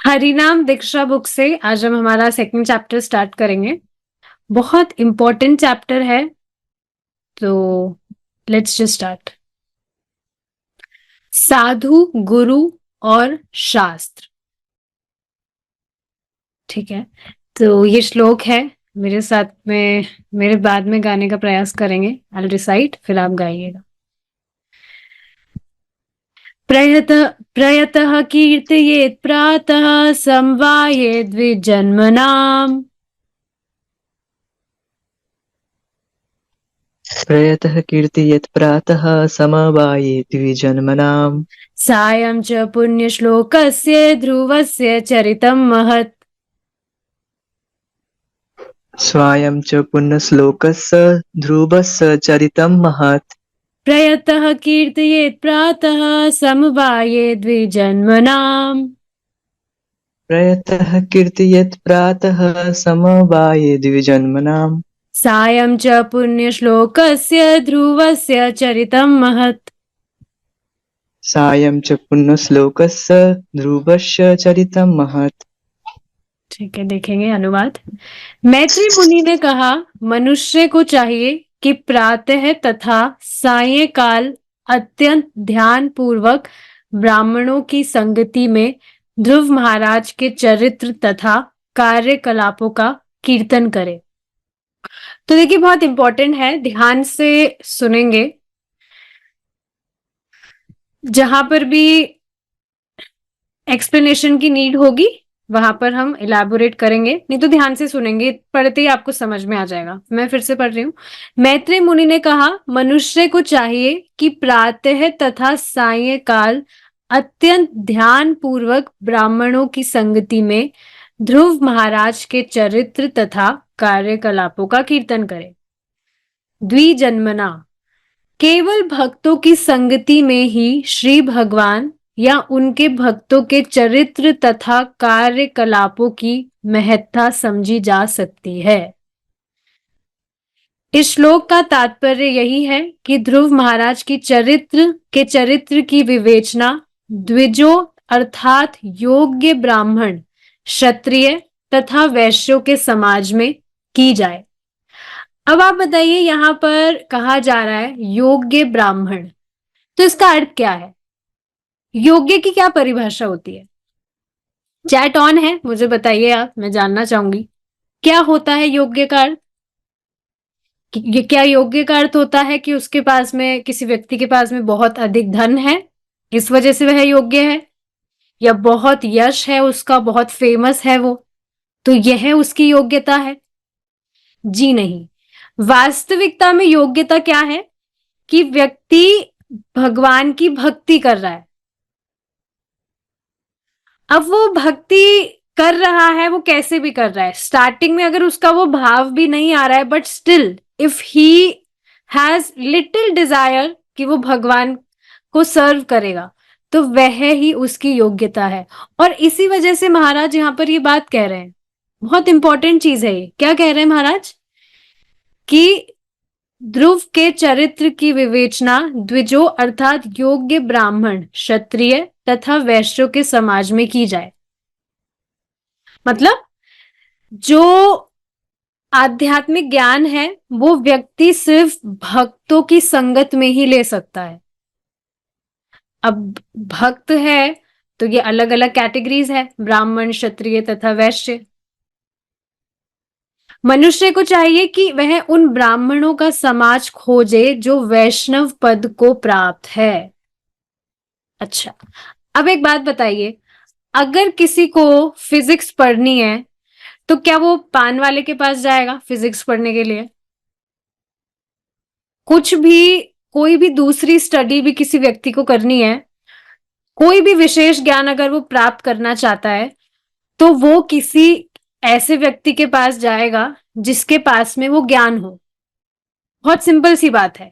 हरिनाम दीक्षा बुक से आज हम हमारा सेकंड चैप्टर स्टार्ट करेंगे। बहुत इंपॉर्टेंट चैप्टर है, तो लेट्स जस्ट स्टार्ट। साधु, गुरु और शास्त्र। ठीक है, तो ये श्लोक है। मेरे साथ में, मेरे बाद में गाने का प्रयास करेंगे। आई विल रिसाइट, फिर आप गाइएगा। प्रयतः प्रयतः कीर्तयेत् प्रातः संवाये द्विजन्मनाम्। प्रयतः कीर्तयेत् प्रातः समवाये द्विजन्मनाम्। सायं च पुण्यश्लोकस्य ध्रुवस्य चरितं महत्। स्वायं च पुण्यश्लोकस्य ध्रुवस्य चरितं महत्। प्रयतः कीर्तयेत् प्रातः समवाये द्विजन्मनाम्। प्रयतः कीर्तयेत् प्रातः समवाये द्विजन्मनाम्। सायं च पुण्यश्लोकस्य ध्रुवस्य चरितं महत्। सायं च पुण्यश्लोकस्य ध्रुवस्य चरितं महत्। ठीक है, देखेंगे अनुवाद। मैत्री मुनि ने कहा, मनुष्य को चाहिए कि प्रातः तथा सायंकाल अत्यंत ध्यान पूर्वक ब्राह्मणों की संगति में ध्रुव महाराज के चरित्र तथा कार्यकलापों का कीर्तन करे। तो देखिए, बहुत इंपॉर्टेंट है, ध्यान से सुनेंगे। जहां पर भी एक्सप्लेनेशन की नीड होगी वहां पर हम इलैबोरेट करेंगे, नहीं तो ध्यान से सुनेंगे, पढ़ते ही आपको समझ में आ जाएगा। मैं फिर से पढ़ रही हूँ। मैत्री मुनि ने कहा, मनुष्य को चाहिए कि प्रातः तथा सायंकाल अत्यंत ध्यान पूर्वक ब्राह्मणों की संगति में ध्रुव महाराज के चरित्र तथा कार्यकलापों का कीर्तन करे। द्विजन्मना, केवल भक्तों की संगति में ही श्री भगवान या उनके भक्तों के चरित्र तथा कार्यकलापों की महत्ता समझी जा सकती है। इस श्लोक का तात्पर्य यही है कि ध्रुव महाराज की चरित्र की विवेचना द्विजों अर्थात योग्य ब्राह्मण, क्षत्रिय तथा वैश्यों के समाज में की जाए। अब आप बताइए, यहां पर कहा जा रहा है योग्य ब्राह्मण, तो इसका अर्थ क्या है? योग्य की क्या परिभाषा होती है? चैट ऑन है, मुझे बताइए आप, मैं जानना चाहूंगी क्या होता है योग्य का अर्थ। ये क्या योग्य का अर्थ होता है कि उसके पास में, किसी व्यक्ति के पास में बहुत अधिक धन है, इस वजह से वह योग्य है, या बहुत यश है उसका, बहुत फेमस है वो, तो यह उसकी योग्यता है? जी नहीं। वास्तविकता में योग्यता क्या है कि व्यक्ति भगवान की भक्ति कर रहा है। अब वो भक्ति कर रहा है, वो कैसे भी कर रहा है, स्टार्टिंग में अगर उसका वो भाव भी नहीं आ रहा है, but still if he has little desire कि वो भगवान को सर्व करेगा, तो वह ही उसकी योग्यता है। और इसी वजह से महाराज यहां पर ये बात कह रहे हैं, बहुत इंपॉर्टेंट चीज है ये। क्या कह रहे हैं महाराज? कि ध्रुव के चरित्र की विवेचना द्विजों अर्थात योग्य ब्राह्मण, क्षत्रिय तथा वैश्यों के समाज में की जाए। मतलब जो आध्यात्मिक ज्ञान है वो व्यक्ति सिर्फ भक्तों की संगत में ही ले सकता है। अब भक्त है तो ये अलग अलग कैटेगरीज है, ब्राह्मण, क्षत्रिय तथा वैश्य। मनुष्य को चाहिए कि वह उन ब्राह्मणों का समाज खोजे जो वैष्णव पद को प्राप्त है। अच्छा, अब एक बात बताइए, अगर किसी को फिजिक्स पढ़नी है तो क्या वो पान वाले के पास जाएगा फिजिक्स पढ़ने के लिए? कुछ भी, कोई भी दूसरी स्टडी भी किसी व्यक्ति को करनी है, कोई भी विशेष ज्ञान अगर वो प्राप्त करना चाहता है, तो वो किसी ऐसे व्यक्ति के पास जाएगा जिसके पास में वो ज्ञान हो। बहुत सिंपल सी बात है।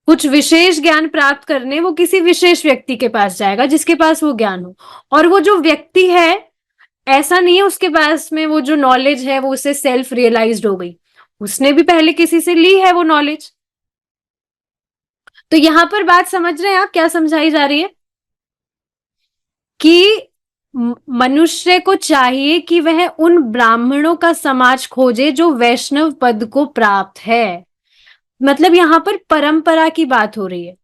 कुछ विशेष ज्ञान प्राप्त करने वो किसी विशेष व्यक्ति के पास जाएगा जिसके पास वो ज्ञान हो। और वो जो व्यक्ति है, ऐसा नहीं है उसके पास में वो जो नॉलेज है वो उसे सेल्फ रियलाइज्ड हो गई, उसने भी पहले किसी से ली है वो नॉलेज। तो यहां पर बात समझ रहे हैं आप क्या समझाई जा रही है? कि मनुष्य को चाहिए कि वह उन ब्राह्मणों का समाज खोजे जो वैष्णव पद को प्राप्त है। मतलब यहाँ पर परंपरा की बात हो रही है।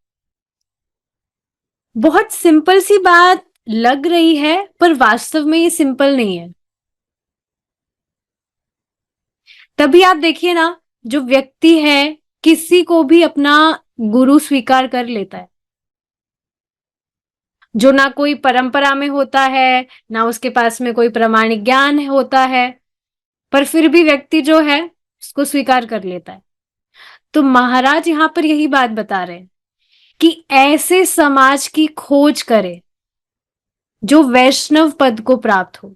बहुत सिंपल सी बात लग रही है, पर वास्तव में ये सिंपल नहीं है। तभी आप देखिए ना, जो व्यक्ति है किसी को भी अपना गुरु स्वीकार कर लेता है, जो ना कोई परंपरा में होता है, ना उसके पास में कोई प्रामाणिक ज्ञान होता है, पर फिर भी व्यक्ति जो है उसको स्वीकार कर लेता है। तो महाराज यहां पर यही बात बता रहे हैं कि ऐसे समाज की खोज करे जो वैष्णव पद को प्राप्त हो,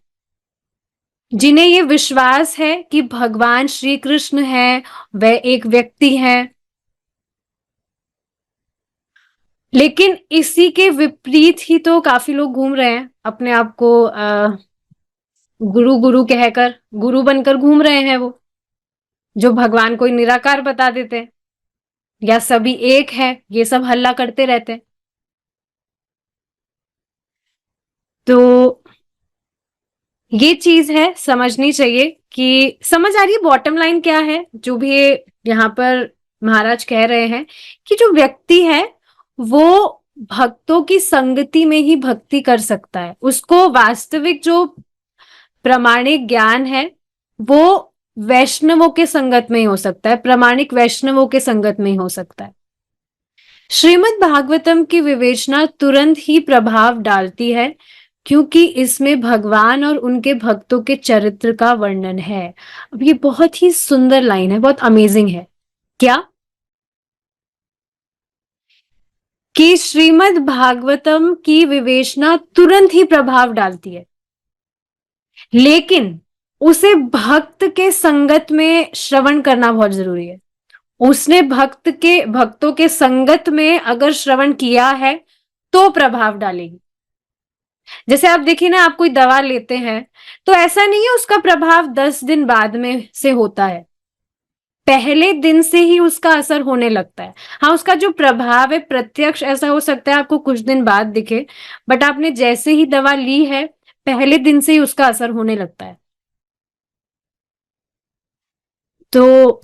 जिन्हें ये विश्वास है कि भगवान श्री कृष्ण है, वह एक व्यक्ति है। लेकिन इसी के विपरीत ही तो काफी लोग घूम रहे हैं, अपने आप को गुरु गुरु कहकर गुरु बनकर घूम रहे हैं, वो जो भगवान को निराकार बता देते हैं या सभी एक है, ये सब हल्ला करते रहते हैं। तो ये चीज है, समझनी चाहिए कि समझ आ रही है बॉटम लाइन क्या है जो भी यहाँ पर महाराज कह रहे हैं, कि जो व्यक्ति है वो भक्तों की संगति में ही भक्ति कर सकता है। उसको वास्तविक जो प्रामाणिक ज्ञान है वो वैष्णवों के संगत में ही हो सकता है, प्रामाणिक वैष्णवों के संगत में ही हो सकता है। श्रीमद् भागवतम की विवेचना तुरंत ही प्रभाव डालती है, क्योंकि इसमें भगवान और उनके भक्तों के चरित्र का वर्णन है। अब ये बहुत ही सुंदर लाइन है, बहुत अमेजिंग है। क्या? कि श्रीमद् भागवतम की विवेचना तुरंत ही प्रभाव डालती है, लेकिन उसे भक्त के संगत में श्रवण करना बहुत जरूरी है। उसने भक्तों के संगत में अगर श्रवण किया है तो प्रभाव डालेगी। जैसे आप देखिए ना, आप कोई दवा लेते हैं तो ऐसा नहीं है उसका प्रभाव 10 दिन बाद में से होता है, पहले दिन से ही उसका असर होने लगता है। हाँ, उसका जो प्रभाव है प्रत्यक्ष ऐसा हो सकता है आपको कुछ दिन बाद दिखे, बट आपने जैसे ही दवा ली है पहले दिन से ही उसका असर होने लगता है। तो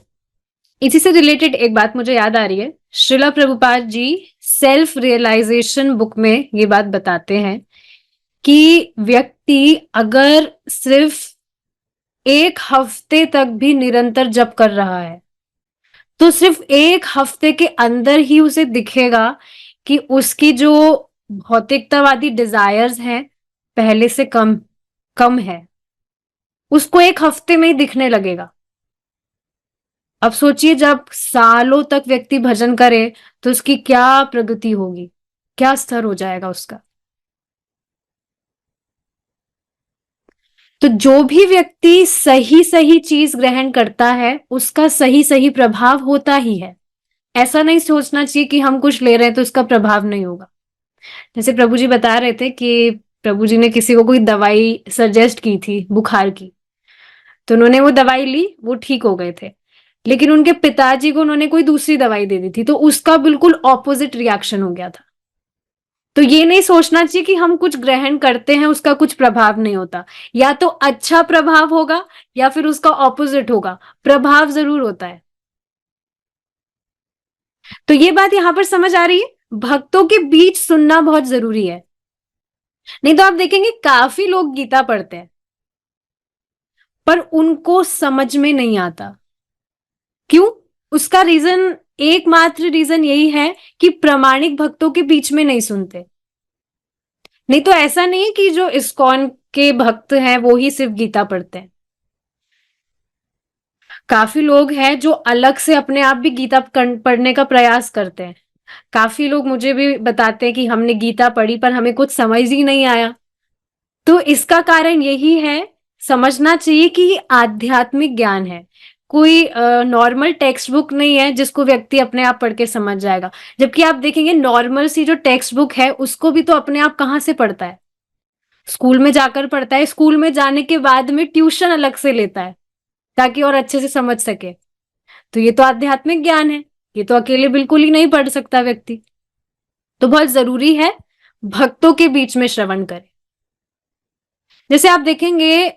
इसी से रिलेटेड एक बात मुझे याद आ रही है। Srila Prabhupada ji self realisation book में ये बात बताते हैं कि व्यक्ति अगर सिर्फ 1 हफ्ते तक भी निरंतर जप कर रहा है तो सिर्फ 1 हफ्ते के अंदर ही उसे दिखेगा कि उसकी जो भौतिकतावादी डिजायर्स हैं पहले से कम कम है। उसको 1 हफ्ते में ही दिखने लगेगा। अब सोचिए जब सालों तक व्यक्ति भजन करे तो उसकी क्या प्रगति होगी, क्या स्तर हो जाएगा उसका। तो जो भी व्यक्ति सही सही चीज ग्रहण करता है उसका सही सही प्रभाव होता ही है। ऐसा नहीं सोचना चाहिए कि हम कुछ ले रहे हैं तो इसका प्रभाव नहीं होगा। जैसे प्रभु जी बता रहे थे कि प्रभु जी ने किसी को कोई दवाई सजेस्ट की थी बुखार की, तो उन्होंने वो दवाई ली, वो ठीक हो गए थे। लेकिन उनके पिताजी को उन्होंने कोई दूसरी दवाई दे दी थी तो उसका बिल्कुल ऑपोजिट रिएक्शन हो गया था। तो ये नहीं सोचना चाहिए कि हम कुछ ग्रहण करते हैं उसका कुछ प्रभाव नहीं होता। या तो अच्छा प्रभाव होगा या फिर उसका ऑपोजिट होगा, प्रभाव जरूर होता है। तो ये बात यहां पर समझ आ रही है, भक्तों के बीच सुनना बहुत जरूरी है। नहीं तो आप देखेंगे काफी लोग गीता पढ़ते हैं पर उनको समझ में नहीं आता। क्यों? उसका रीजन, एकमात्र रीजन यही है कि प्रामाणिक भक्तों के बीच में नहीं सुनते। नहीं तो ऐसा नहीं है कि जो इस्कॉन के भक्त हैं वो ही सिर्फ गीता पढ़ते हैं। काफी लोग हैं जो अलग से अपने आप भी गीता पढ़ने का प्रयास करते हैं। काफी लोग मुझे भी बताते हैं कि हमने गीता पढ़ी पर हमें कुछ समझ ही नहीं आया। तो इसका कारण यही है, समझना चाहिए कि ये आध्यात्मिक ज्ञान है, कोई नॉर्मल टेक्स्ट बुक नहीं है जिसको व्यक्ति अपने आप पढ़ के समझ जाएगा। जबकि आप देखेंगे नॉर्मल सी जो टेक्स्ट बुक है उसको भी तो अपने आप कहाँ से पढ़ता है, स्कूल में जाकर पढ़ता है, स्कूल में जाने के बाद में ट्यूशन अलग से लेता है ताकि और अच्छे से समझ सके। तो ये तो आध्यात्मिक ज्ञान है, ये तो अकेले बिल्कुल ही नहीं पढ़ सकता व्यक्ति। तो बहुत जरूरी है भक्तों के बीच में श्रवण करें। जैसे आप देखेंगे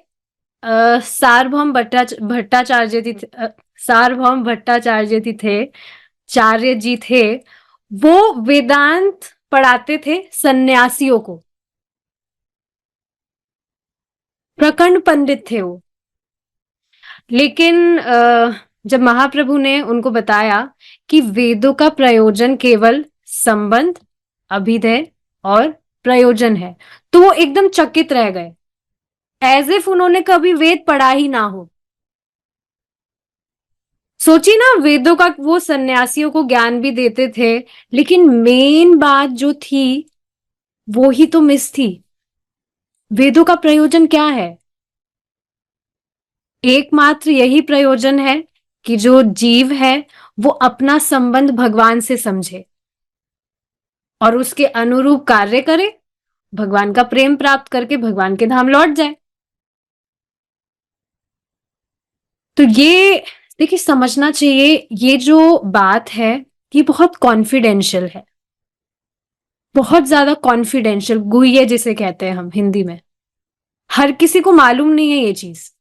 सार्वभौम भट्टाचार्य जी सार्वभौम भट्टाचार्य जी थे, चार्य जी थे, वो वेदांत पढ़ाते थे सन्यासियों को। प्रखंड पंडित थे वो। लेकिन जब महाप्रभु ने उनको बताया कि वेदों का प्रयोजन केवल संबंध, अभिधेय और प्रयोजन है, तो वो एकदम चकित रह गए, एज इफ उन्होंने कभी वेद पढ़ा ही ना हो। सोचिए ना, वेदों का वो सन्यासियों को ज्ञान भी देते थे, लेकिन मेन बात जो थी वो ही तो मिस थी। वेदों का प्रयोजन क्या है? एकमात्र यही प्रयोजन है कि जो जीव है वो अपना संबंध भगवान से समझे और उसके अनुरूप कार्य करे, भगवान का प्रेम प्राप्त करके भगवान के धाम लौट जाए। तो ये देखिए, समझना चाहिए, ये जो बात है ये बहुत कॉन्फिडेंशियल है, बहुत ज्यादा कॉन्फिडेंशियल, गुह्य जिसे कहते हैं हम हिंदी में। हर किसी को मालूम नहीं है ये चीज,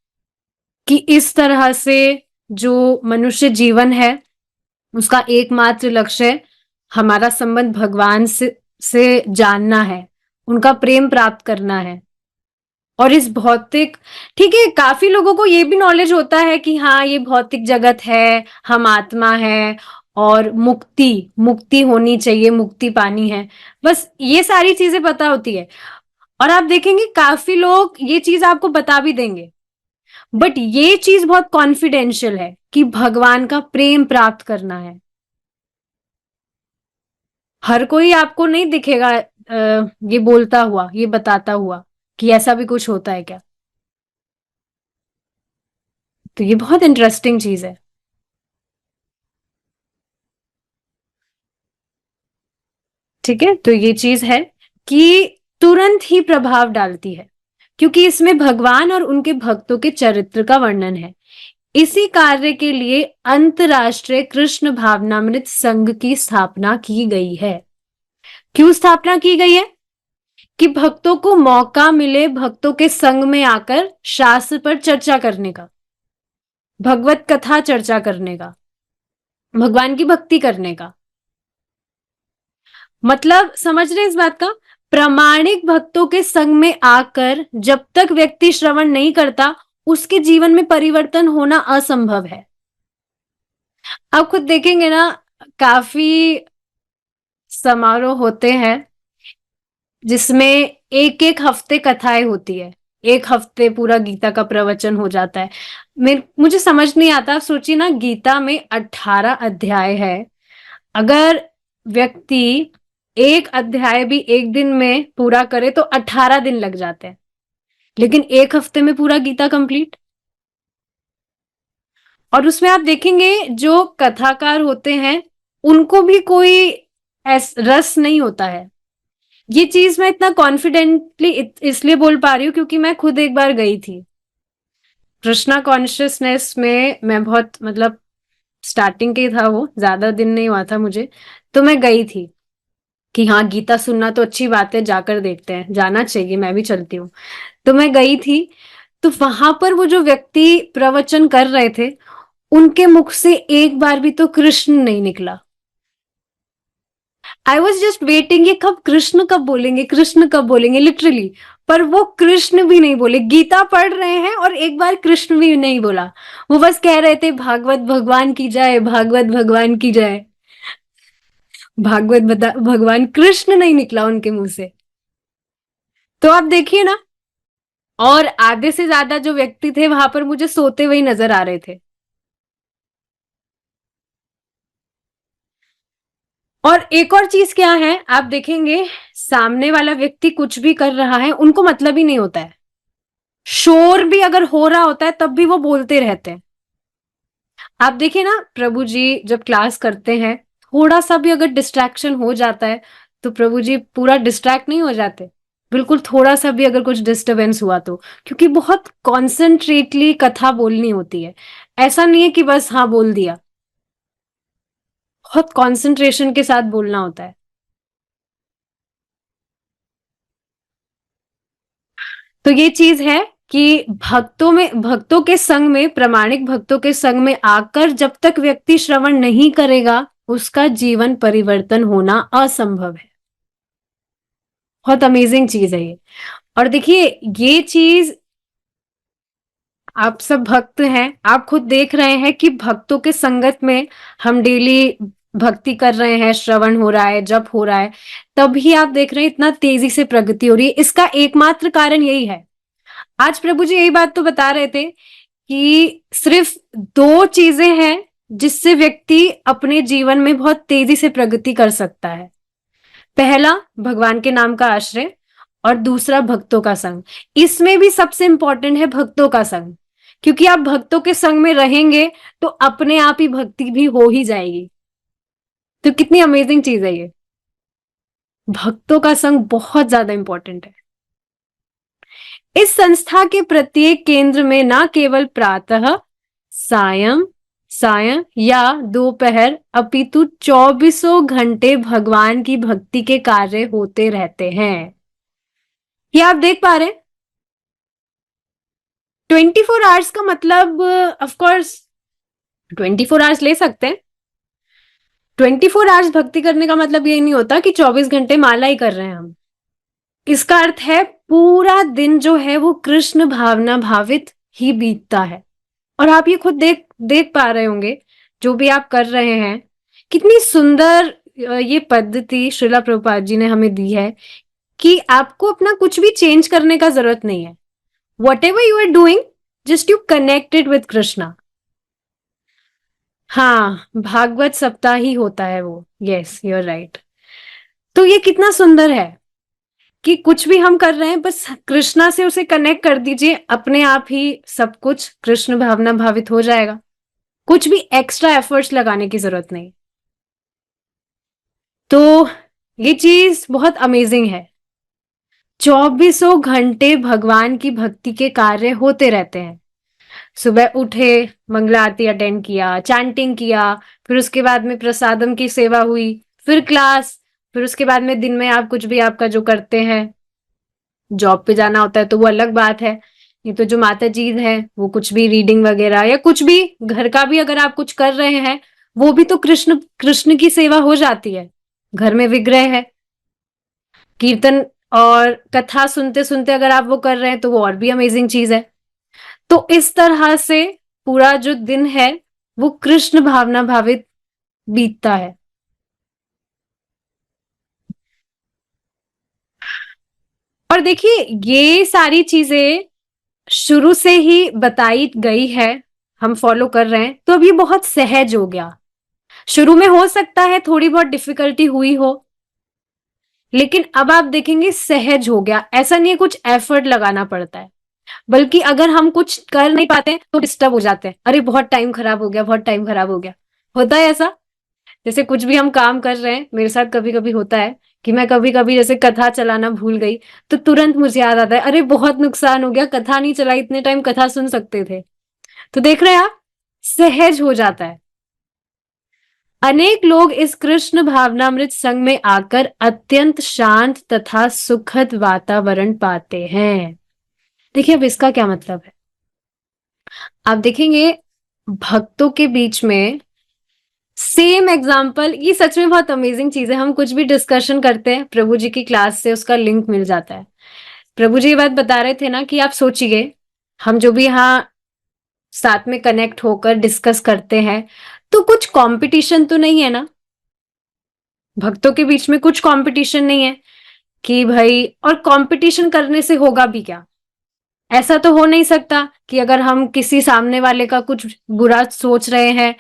कि इस तरह से जो मनुष्य जीवन है उसका एकमात्र लक्ष्य हमारा संबंध भगवान से जानना है, उनका प्रेम प्राप्त करना है। और इस भौतिक, ठीक है, काफी लोगों को ये भी नॉलेज होता है कि हाँ ये भौतिक जगत है, हम आत्मा है और मुक्ति मुक्ति होनी चाहिए, मुक्ति पानी है, बस ये सारी चीजें पता होती है। और आप देखेंगे काफी लोग ये चीज आपको बता भी देंगे, बट ये चीज बहुत कॉन्फिडेंशियल है कि भगवान का प्रेम प्राप्त करना है। हर कोई आपको नहीं दिखेगा ये बोलता हुआ, ये बताता हुआ कि ऐसा भी कुछ होता है क्या। तो ये बहुत इंटरेस्टिंग चीज है। ठीक है, तो ये चीज है कि तुरंत ही प्रभाव डालती है, क्योंकि इसमें भगवान और उनके भक्तों के चरित्र का वर्णन है। इसी कार्य के लिए अंतर्राष्ट्रीय कृष्ण भावनामृत संघ की स्थापना की गई है। क्यों स्थापना की गई है? कि भक्तों को मौका मिले भक्तों के संग में आकर शास्त्र पर चर्चा करने का, भगवत कथा चर्चा करने का, भगवान की भक्ति करने का। मतलब समझ रहे इस बात का? प्रामाणिक भक्तों के संग में आकर जब तक व्यक्ति श्रवण नहीं करता, उसके जीवन में परिवर्तन होना असंभव है। आप खुद देखेंगे ना, काफी समारोह होते हैं जिसमें एक एक हफ्ते कथाएं होती है, एक हफ्ते पूरा गीता का प्रवचन हो जाता है। मुझे समझ नहीं आता, सोचिए ना, गीता में 18 अध्याय है। अगर व्यक्ति एक अध्याय भी एक दिन में पूरा करे तो 18 दिन लग जाते हैं, लेकिन एक हफ्ते में पूरा गीता कंप्लीट। और उसमें आप देखेंगे जो कथाकार होते हैं उनको भी कोई रस नहीं होता है। ये चीज मैं इतना कॉन्फिडेंटली इसलिए बोल पा रही हूँ क्योंकि मैं खुद एक बार गई थी कृष्णा कॉन्शियसनेस में। मैं बहुत, मतलब स्टार्टिंग के ही था, वो ज्यादा दिन नहीं हुआ था मुझे, तो मैं गई थी कि हाँ गीता सुनना तो अच्छी बात है, जाकर देखते हैं, जाना चाहिए, मैं भी चलती हूँ। तो मैं गई थी, तो वहां पर वो जो व्यक्ति प्रवचन कर रहे थे उनके मुख से एक बार भी तो कृष्ण नहीं निकला। आई वॉज जस्ट वेटिंग, ये कब कृष्ण कब बोलेंगे, कृष्ण कब बोलेंगे, लिटरली। पर वो कृष्ण भी नहीं बोले, गीता पढ़ रहे हैं और एक बार कृष्ण भी नहीं बोला। वो बस कह रहे थे भागवत भगवान की जय, भागवत भगवान की जय, भगवान, कृष्ण नहीं निकला उनके मुंह से। तो आप देखिए ना, और आधे से ज्यादा जो व्यक्ति थे वहां पर मुझे सोते हुए नजर आ रहे थे। और एक और चीज क्या है, आप देखेंगे सामने वाला व्यक्ति कुछ भी कर रहा है उनको मतलब ही नहीं होता है, शोर भी अगर हो रहा होता है तब भी वो बोलते रहते हैं। आप देखिए ना, प्रभु जी जब क्लास करते हैं, थोड़ा सा भी अगर डिस्ट्रैक्शन हो जाता है तो प्रभु जी पूरा डिस्ट्रैक्ट नहीं हो जाते, बिल्कुल थोड़ा सा भी अगर कुछ डिस्टरबेंस हुआ तो, क्योंकि बहुत कॉन्सेंट्रेटली कथा बोलनी होती है। ऐसा नहीं है कि बस हाँ बोल दिया, बहुत कॉन्सेंट्रेशन के साथ बोलना होता है। तो ये चीज है कि भक्तों के संग में, प्रामाणिक भक्तों के संग में आकर जब तक व्यक्ति श्रवण नहीं करेगा, उसका जीवन परिवर्तन होना असंभव है। बहुत अमेजिंग चीज है ये। और देखिए, ये चीज आप सब भक्त हैं, आप खुद देख रहे हैं कि भक्तों के संगत में हम डेली भक्ति कर रहे हैं, श्रवण हो रहा है, जप हो रहा है, तभी आप देख रहे हैं इतना तेजी से प्रगति हो रही है। इसका एकमात्र कारण यही है। आज प्रभु जी यही बात तो बता रहे थे कि सिर्फ दो चीजें हैं जिससे व्यक्ति अपने जीवन में बहुत तेजी से प्रगति कर सकता है। पहला, भगवान के नाम का आश्रय, और दूसरा भक्तों का संग। इसमें भी सबसे इंपॉर्टेंट है भक्तों का संग, क्योंकि आप भक्तों के संग में रहेंगे तो अपने आप ही भक्ति भी हो ही जाएगी। तो कितनी अमेजिंग चीज है ये। भक्तों का संग बहुत ज्यादा इंपॉर्टेंट है। इस संस्था के प्रत्येक केंद्र में न केवल प्रातः, सायं सायं या दोपहर, अपितु 24 घंटे भगवान की भक्ति के कार्य होते रहते हैं। ये आप देख पा रहे हैं। 24 आवर्स का मतलब, ऑफ कोर्स 24 आवर्स ले सकते हैं। 24 आवर्स भक्ति करने का मतलब ये नहीं होता कि 24 घंटे माला ही कर रहे हैं हम। इसका अर्थ है पूरा दिन जो है वो कृष्ण भावना भावित ही बीतता है। और आप ये खुद देख देख पा रहे होंगे, जो भी आप कर रहे हैं, कितनी सुंदर ये पद्धति श्रीला प्रभुपाद जी ने हमें दी है कि आपको अपना कुछ भी चेंज करने का जरूरत नहीं है। Whatever you are doing, just you connected with Krishna. हाँ, भागवत सप्ताह ही होता है वो। Yes, you are right. तो ये कितना सुंदर है कि कुछ भी हम कर रहे हैं, बस कृष्णा से उसे कनेक्ट कर दीजिए, अपने आप ही सब कुछ कृष्ण भावना भावित हो जाएगा। कुछ भी एक्स्ट्रा एफर्ट्स लगाने की जरूरत नहीं। तो ये चीज बहुत अमेजिंग है। 24 घंटे भगवान की भक्ति के कार्य होते रहते हैं। सुबह उठे, मंगला आरती अटेंड किया, चैंटिंग किया, फिर उसके बाद में प्रसादम की सेवा हुई, फिर क्लास, फिर उसके बाद में दिन में आप कुछ भी आपका जो करते हैं, जॉब पे जाना होता है तो वो अलग बात है। नहीं तो जो माता जी है वो कुछ भी रीडिंग वगैरह या कुछ भी घर का भी अगर आप कुछ कर रहे हैं, वो भी तो कृष्ण कृष्ण की सेवा हो जाती है। घर में विग्रह है, कीर्तन और कथा सुनते सुनते अगर आप वो कर रहे हैं तो वो और भी अमेजिंग चीज है। तो इस तरह से पूरा जो दिन है वो कृष्ण भावना भावित बीतता है। और देखिए, ये सारी चीजें शुरू से ही बताई गई है, हम फॉलो कर रहे हैं, तो अब ये बहुत सहज हो गया। शुरू में हो सकता है थोड़ी बहुत डिफिकल्टी हुई हो, लेकिन अब आप देखेंगे सहज हो गया। ऐसा नहीं है कुछ एफर्ट लगाना पड़ता है, बल्कि अगर हम कुछ कर नहीं पाते तो डिस्टर्ब हो जाते हैं। अरे बहुत टाइम खराब हो गया, बहुत टाइम खराब हो गया। होता है ऐसा। जैसे कुछ भी हम काम कर रहे हैं, मेरे साथ कभी कभी होता है कि मैं कभी कभी जैसे कथा चलाना भूल गई, तो तुरंत मुझे याद आता है, अरे बहुत नुकसान हो गया, कथा नहीं चलाई, इतने टाइम कथा सुन सकते थे। तो देख रहे हैं आप, सहज हो जाता है। अनेक लोग इस कृष्ण भावनामृत संग में आकर अत्यंत शांत तथा सुखद वातावरण पाते हैं। देखिए, अब इसका क्या मतलब है। आप देखेंगे भक्तों के बीच में सेम एग्जाम्पल, ये सच में बहुत अमेजिंग चीज है। हम कुछ भी डिस्कशन करते हैं, प्रभु जी की क्लास से उसका लिंक मिल जाता है। प्रभु जी ये बात बता रहे थे ना कि आप सोचिए, हम जो भी यहाँ साथ में कनेक्ट होकर डिस्कस करते हैं, तो कुछ कंपटीशन तो नहीं है ना। भक्तों के बीच में कुछ कंपटीशन नहीं है कि भाई, और कंपटीशन करने से होगा भी क्या। ऐसा तो हो नहीं सकता कि अगर हम किसी सामने वाले का कुछ बुरा सोच रहे हैं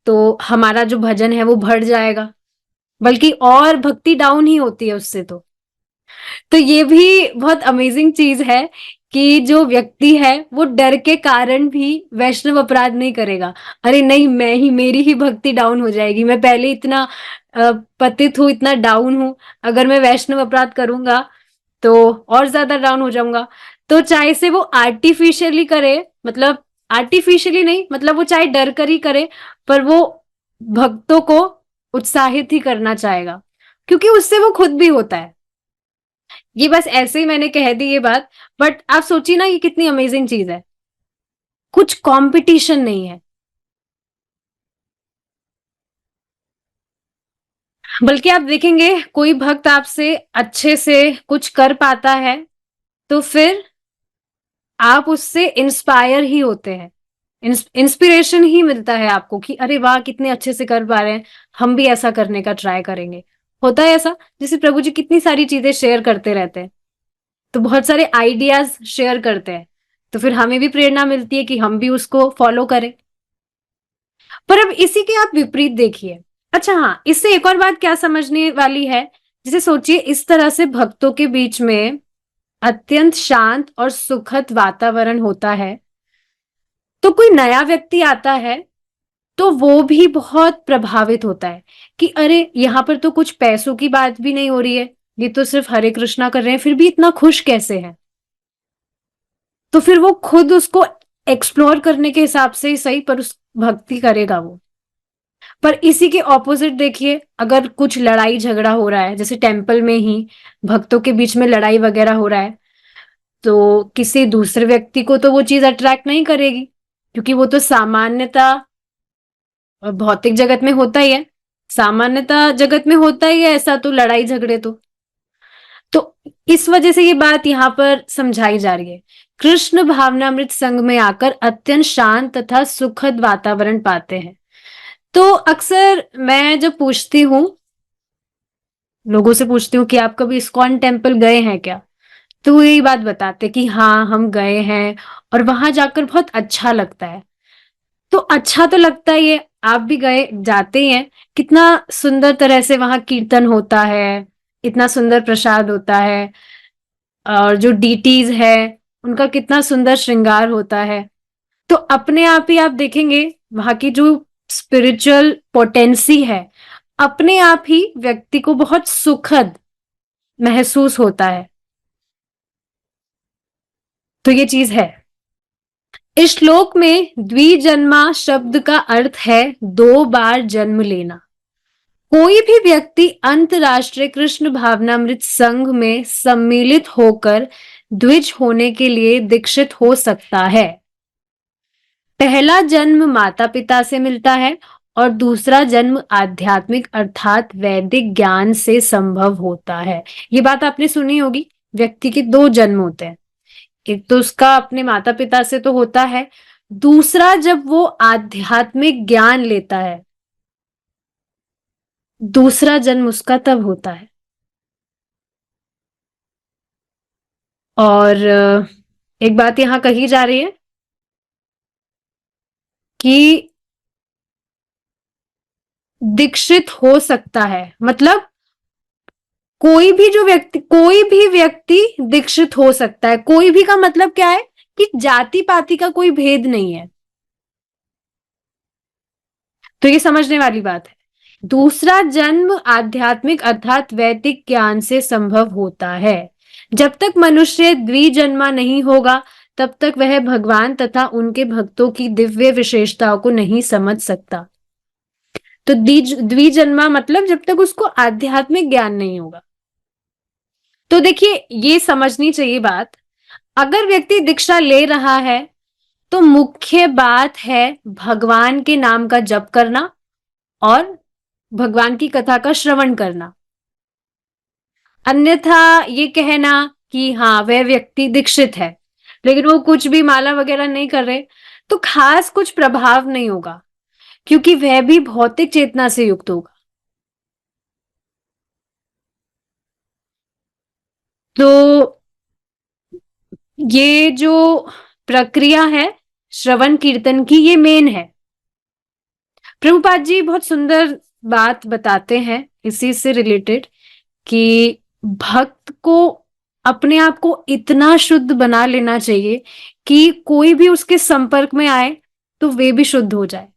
तो हमारा जो भजन है वो बढ़ जाएगा, बल्कि और भक्ति डाउन ही होती है उससे। तो ये भी बहुत अमेजिंग चीज है कि जो व्यक्ति है वो डर के कारण भी वैष्णव अपराध नहीं करेगा। अरे नहीं, मेरी ही भक्ति डाउन हो जाएगी, मैं पहले इतना पतित हूं, इतना डाउन हूं, अगर मैं वैष्णव अपराध करूंगा तो और ज्यादा डाउन हो जाऊंगा। तो चाहे से वो आर्टिफिशियली करे, मतलब आर्टिफिशियली नहीं, मतलब वो चाहे डर कर ही करे, पर वो भक्तों को उत्साहित ही करना चाहेगा, क्योंकि उससे वो खुद भी होता है। ये बस ऐसे ही मैंने कह दी ये बात, बट आप सोचिए ना, ये कितनी अमेजिंग चीज है। कुछ कंपटीशन नहीं है, बल्कि आप देखेंगे कोई भक्त आपसे अच्छे से कुछ कर पाता है तो फिर आप उससे इंस्पायर ही होते हैं, इंस्पिरेशन ही मिलता है आपको कि अरे वाह कितने अच्छे से कर पा रहे हैं, हम भी ऐसा करने का ट्राई करेंगे। होता है ऐसा, जैसे प्रभु जी कितनी सारी चीजें शेयर करते रहते हैं, तो बहुत सारे आइडियाज शेयर करते हैं, तो फिर हमें भी प्रेरणा मिलती है कि हम भी उसको फॉलो करें। पर अब इसी के आप विपरीत देखिए। अच्छा हाँ, इससे एक और बात क्या समझने वाली है, जिसे सोचिए इस तरह से भक्तों के बीच में अत्यंत शांत और सुखद वातावरण होता है, तो कोई नया व्यक्ति आता है तो वो भी बहुत प्रभावित होता है कि अरे यहाँ पर तो कुछ पैसों की बात भी नहीं हो रही है, ये तो सिर्फ हरे कृष्णा कर रहे हैं, फिर भी इतना खुश कैसे है। तो फिर वो खुद उसको एक्सप्लोर करने के हिसाब से ही सही, पर उस भक्ति करेगा वो। पर इसी के ऑपोजिट देखिए, अगर कुछ लड़ाई झगड़ा हो रहा है, जैसे टेम्पल में ही भक्तों के बीच में लड़ाई वगैरह हो रहा है, तो किसी दूसरे व्यक्ति को तो वो चीज अट्रैक्ट नहीं करेगी, क्योंकि वो तो सामान्यता भौतिक जगत में होता ही है, सामान्यता जगत में होता ही है ऐसा, तो लड़ाई झगड़े तो इस वजह से ये बात यहाँ पर समझाई जा रही है। कृष्ण भावनामृत संघ में आकर अत्यंत शांत तथा सुखद वातावरण पाते हैं। तो अक्सर मैं जब पूछती हूँ, लोगों से पूछती हूँ कि आप कभी इस्कॉन टेम्पल गए हैं क्या, तो वो यही बात बताते कि हाँ हम गए हैं और वहां जाकर बहुत अच्छा लगता है। तो अच्छा तो लगता ही है, आप भी गए जाते ही हैं, कितना सुंदर तरह से वहां कीर्तन होता है, इतना सुंदर प्रसाद होता है, और जो डीटीज है उनका कितना सुंदर श्रृंगार होता है। तो अपने आप ही आप देखेंगे वहां की जो स्पिरिचुअल पोटेंसी है, अपने आप ही व्यक्ति को बहुत सुखद महसूस होता है। तो ये चीज है। इस श्लोक में द्विजन्मा शब्द का अर्थ है दो बार जन्म लेना। कोई भी व्यक्ति अंतरराष्ट्रीय कृष्ण भावनामृत संघ में सम्मिलित होकर द्विज होने के लिए दीक्षित हो सकता है। पहला जन्म माता पिता से मिलता है और दूसरा जन्म आध्यात्मिक अर्थात वैदिक ज्ञान से संभव होता है। ये बात आपने सुनी होगी, व्यक्ति के दो जन्म होते हैं, एक तो उसका अपने माता पिता से तो होता है, दूसरा जब वो आध्यात्मिक ज्ञान लेता है, दूसरा जन्म उसका तब होता है। और एक बात यहां कही जा रही है कि दीक्षित हो सकता है, मतलब कोई भी व्यक्ति दीक्षित हो सकता है। कोई भी का मतलब क्या है कि जाति पाति का कोई भेद नहीं है, तो ये समझने वाली बात है। दूसरा जन्म आध्यात्मिक अर्थात वैदिक ज्ञान से संभव होता है। जब तक मनुष्य द्विजन्मा नहीं होगा तब तक वह भगवान तथा उनके भक्तों की दिव्य विशेषताओं को नहीं समझ सकता। तो द्विजन्मा मतलब जब तक उसको आध्यात्मिक ज्ञान नहीं होगा। तो देखिए ये समझनी चाहिए बात, अगर व्यक्ति दीक्षा ले रहा है तो मुख्य बात है भगवान के नाम का जप करना और भगवान की कथा का श्रवण करना। अन्यथा ये कहना कि हाँ वह व्यक्ति दीक्षित है लेकिन वो कुछ भी माला वगैरह नहीं कर रहे, तो खास कुछ प्रभाव नहीं होगा, क्योंकि वह भी भौतिक चेतना से युक्त होगा। तो ये जो प्रक्रिया है श्रवण कीर्तन की, ये मेन है। प्रभुपाद जी बहुत सुंदर बात बताते हैं इसी से रिलेटेड कि भक्त को अपने आप को इतना शुद्ध बना लेना चाहिए कि कोई भी उसके संपर्क में आए तो वे भी शुद्ध हो जाए।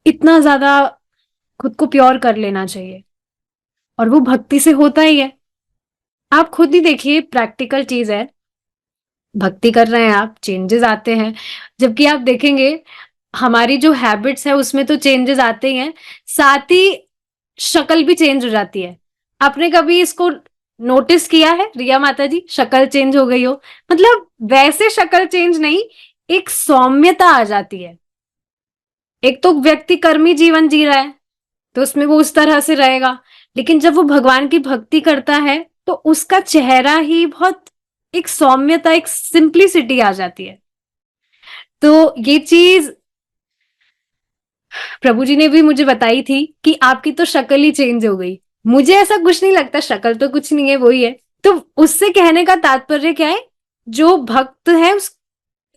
इतना ज्यादा खुद को प्योर कर लेना चाहिए, और वो भक्ति से होता ही है। आप खुद ही देखिए, प्रैक्टिकल चीज है, भक्ति कर रहे हैं आप, चेंजेस आते हैं। जबकि आप देखेंगे हमारी जो हैबिट्स है उसमें तो चेंजेस आते ही हैं, साथ ही शक्ल भी चेंज हो जाती है। आपने कभी इसको नोटिस किया है रिया माता जी, शक्ल चेंज हो गई हो? मतलब वैसे शक्ल चेंज नहीं, एक सौम्यता आ जाती है। एक तो व्यक्ति कर्मी जीवन जी रहा है तो उसमें वो उस तरह से रहेगा, लेकिन जब वो भगवान की भक्ति करता है तो उसका चेहरा ही बहुत, एक सौम्यता, एक सिंप्लिसिटी आ जाती है। तो ये चीज प्रभु जी ने भी मुझे बताई थी कि आपकी तो शक्ल ही चेंज हो गई। मुझे ऐसा कुछ नहीं लगता, शक्ल तो कुछ नहीं है, वही है। तो उससे कहने का तात्पर्य क्या है, जो भक्त है उस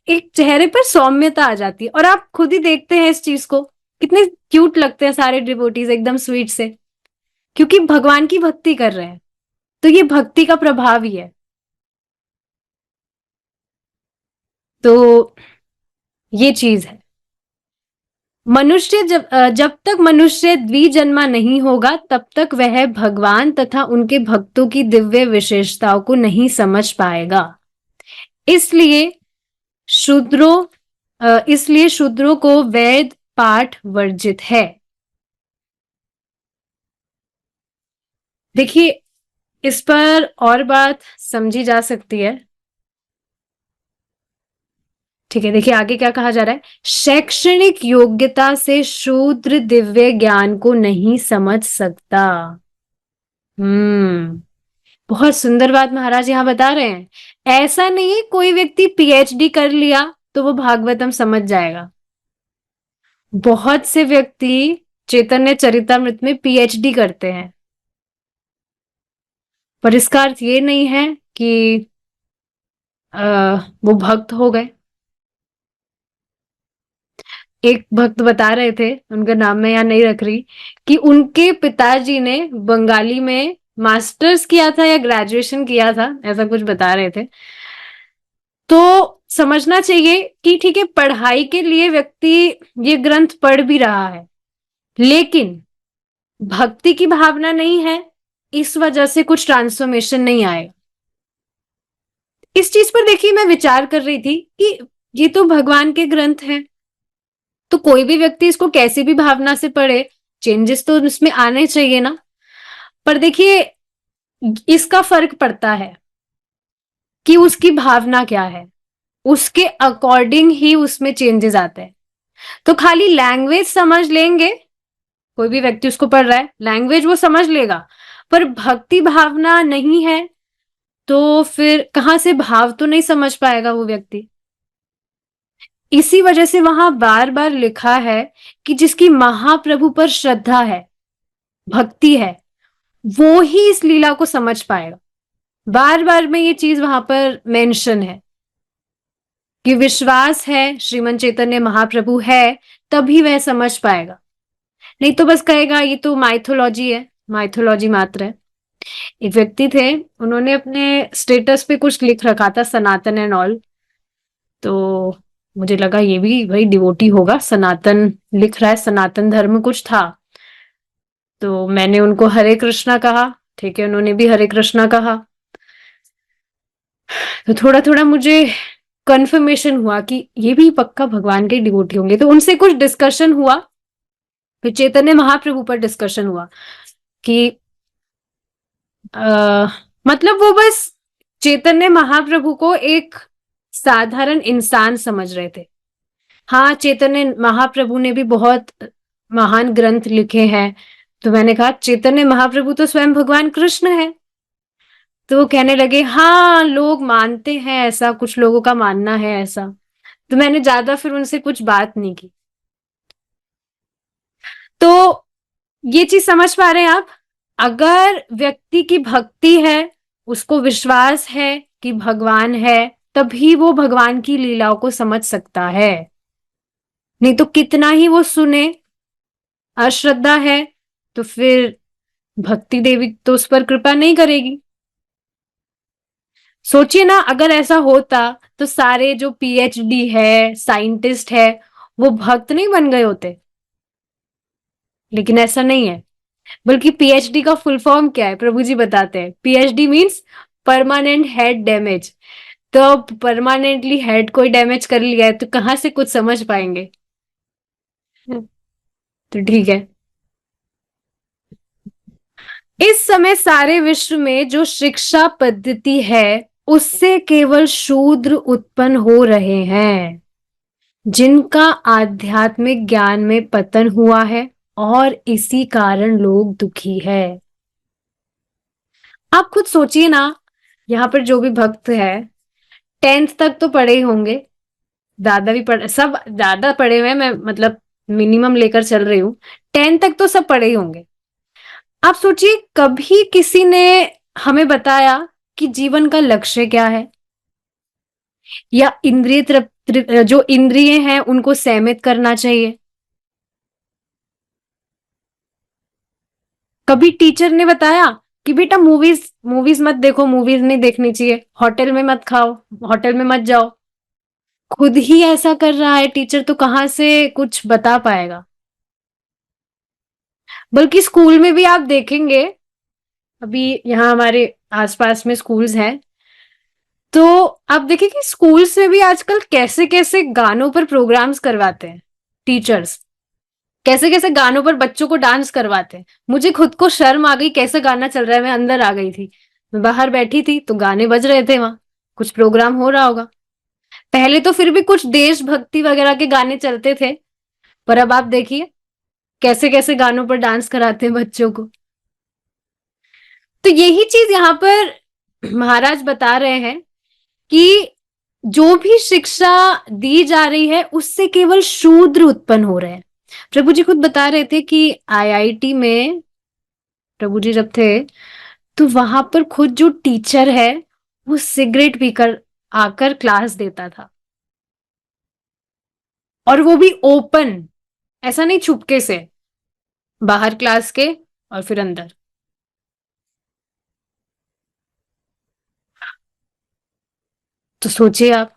एक चेहरे पर सौम्यता आ जाती है। और आप खुद ही देखते हैं इस चीज को, कितने क्यूट लगते हैं सारे डिवोटीज, एकदम स्वीट से, क्योंकि भगवान की भक्ति कर रहे हैं। तो ये भक्ति का प्रभाव ही है। तो ये चीज है। मनुष्य जब तक मनुष्य द्विजन्मा नहीं होगा तब तक वह भगवान तथा उनके भक्तों की दिव्य विशेषताओं को नहीं समझ पाएगा। इसलिए शूद्रों इसलिए शूद्रों को वेद पाठ वर्जित है। देखिए, इस पर और बात समझी जा सकती है। ठीक है, देखिए आगे क्या कहा जा रहा है। शैक्षणिक योग्यता से शूद्र दिव्य ज्ञान को नहीं समझ सकता। हम्म, बहुत सुंदर बात महाराज यहाँ बता रहे हैं। ऐसा नहीं है कोई व्यक्ति पीएचडी कर लिया तो वो भागवतम समझ जाएगा। बहुत से व्यक्ति चैतन्य चरितामृत में पीएचडी करते हैं, पर इसका अर्थ ये नहीं है कि वो भक्त हो गए। एक भक्त बता रहे थे, उनका नाम मैं यहाँ नहीं रख रही, कि उनके पिताजी ने बंगाली में मास्टर्स किया था या ग्रेजुएशन किया था, ऐसा कुछ बता रहे थे। तो समझना चाहिए कि ठीक है, पढ़ाई के लिए व्यक्ति ये ग्रंथ पढ़ भी रहा है, लेकिन भक्ति की भावना नहीं है, इस वजह से कुछ ट्रांसफॉर्मेशन नहीं आएगा। इस चीज पर देखिए मैं विचार कर रही थी कि ये तो भगवान के ग्रंथ हैं, तो कोई भी व्यक्ति इसको कैसी भी भावना से पढ़े, चेंजेस तो इसमें आने चाहिए ना। पर देखिए, इसका फर्क पड़ता है कि उसकी भावना क्या है, उसके अकॉर्डिंग ही उसमें चेंजेस आते हैं। तो खाली लैंग्वेज समझ लेंगे, कोई भी व्यक्ति उसको पढ़ रहा है, लैंग्वेज वो समझ लेगा, पर भक्ति भावना नहीं है, तो फिर कहां से भाव तो नहीं समझ पाएगा वो व्यक्ति। इसी वजह से वहां बार बार लिखा है कि जिसकी महाप्रभु पर श्रद्धा है, भक्ति है, वो ही इस लीला को समझ पाएगा। बार बार में ये चीज वहां पर मेंशन है कि विश्वास है श्रीमन चैतन्य महाप्रभु है, तभी वह समझ पाएगा। नहीं तो बस कहेगा ये तो माइथोलॉजी है, माइथोलॉजी मात्र है। एक व्यक्ति थे, उन्होंने अपने स्टेटस पे कुछ लिख रखा था, सनातन एंड ऑल। तो मुझे लगा ये भी भाई डिवोटी होगा, सनातन लिख रहा है, सनातन धर्म कुछ था। तो मैंने उनको हरे कृष्णा कहा, ठीक है, उन्होंने भी हरे कृष्णा कहा। तो थोड़ा थोड़ा मुझे कंफर्मेशन हुआ कि ये भी पक्का भगवान के डिवोटी होंगे। तो उनसे कुछ डिस्कशन हुआ, फिर चैतन्य महाप्रभु पर डिस्कशन हुआ कि मतलब वो बस चैतन्य महाप्रभु को एक साधारण इंसान समझ रहे थे। हाँ, चैतन्य महाप्रभु ने भी बहुत महान ग्रंथ लिखे हैं। तो मैंने कहा चैतन्य महाप्रभु तो स्वयं भगवान कृष्ण है। तो वो कहने लगे हाँ, लोग मानते हैं ऐसा, कुछ लोगों का मानना है ऐसा। तो मैंने ज्यादा फिर उनसे कुछ बात नहीं की। तो ये चीज समझ पा रहे हैं आप? अगर व्यक्ति की भक्ति है, उसको विश्वास है कि भगवान है, तभी वो भगवान की लीलाओं को समझ सकता है। नहीं तो कितना ही वो सुने, अश्रद्धा है, तो फिर भक्ति देवी तो उस पर कृपा नहीं करेगी। सोचिए ना, अगर ऐसा होता तो सारे जो पीएचडी है, साइंटिस्ट है, वो भक्त नहीं बन गए होते। लेकिन ऐसा नहीं है। बल्कि पीएचडी का फुल फॉर्म क्या है, प्रभु जी बताते हैं, PhD means permanent head damage. तो अब परमानेंटली हेड कोई डैमेज कर लिया है तो कहां से कुछ समझ पाएंगे। तो ठीक है। इस समय सारे विश्व में जो शिक्षा पद्धति है उससे केवल शूद्र उत्पन्न हो रहे हैं, जिनका आध्यात्मिक ज्ञान में पतन हुआ है और इसी कारण लोग दुखी है। आप खुद सोचिए ना, यहाँ पर जो भी भक्त है 10th तक तो पढ़े ही होंगे, दादा भी पढ़ सब ज्यादा पढ़े हुए हैं, मैं मतलब मिनिमम लेकर चल रही हूँ। 10th तक तो सब पढ़े ही होंगे। आप सोचिए कभी किसी ने हमें बताया कि जीवन का लक्ष्य क्या है, या जो इंद्रिय हैं उनको संयमित करना चाहिए। कभी टीचर ने बताया कि बेटा मूवीज मूवीज मत देखो, मूवीज नहीं देखनी चाहिए, होटल में मत खाओ, होटल में मत जाओ। खुद ही ऐसा कर रहा है टीचर तो कहाँ से कुछ बता पाएगा। बल्कि स्कूल में भी आप देखेंगे, अभी यहाँ हमारे आसपास में स्कूल्स हैं, तो आप देखिए कि स्कूल्स में भी आजकल कैसे कैसे गानों पर प्रोग्राम्स करवाते हैं टीचर्स, कैसे कैसे गानों पर बच्चों को डांस करवाते हैं। मुझे खुद को शर्म आ गई, कैसे गाना चल रहा है, मैं अंदर आ गई थी, मैं बाहर बैठी थी तो गाने बज रहे थे, वहां कुछ प्रोग्राम हो रहा होगा। पहले तो फिर भी कुछ देशभक्ति वगैरह के गाने चलते थे, पर अब आप देखिए कैसे कैसे गानों पर डांस कराते हैं बच्चों को। तो यही चीज यहाँ पर महाराज बता रहे हैं कि जो भी शिक्षा दी जा रही है उससे केवल शूद्र उत्पन्न हो रहे हैं। प्रभु जी खुद बता रहे थे कि आईआईटी में प्रभु जी जब थे तो वहां पर खुद जो टीचर है वो सिगरेट पीकर आकर क्लास देता था, और वो भी ओपन, ऐसा नहीं छुपके से, बाहर क्लास के और फिर अंदर। तो सोचिए आप,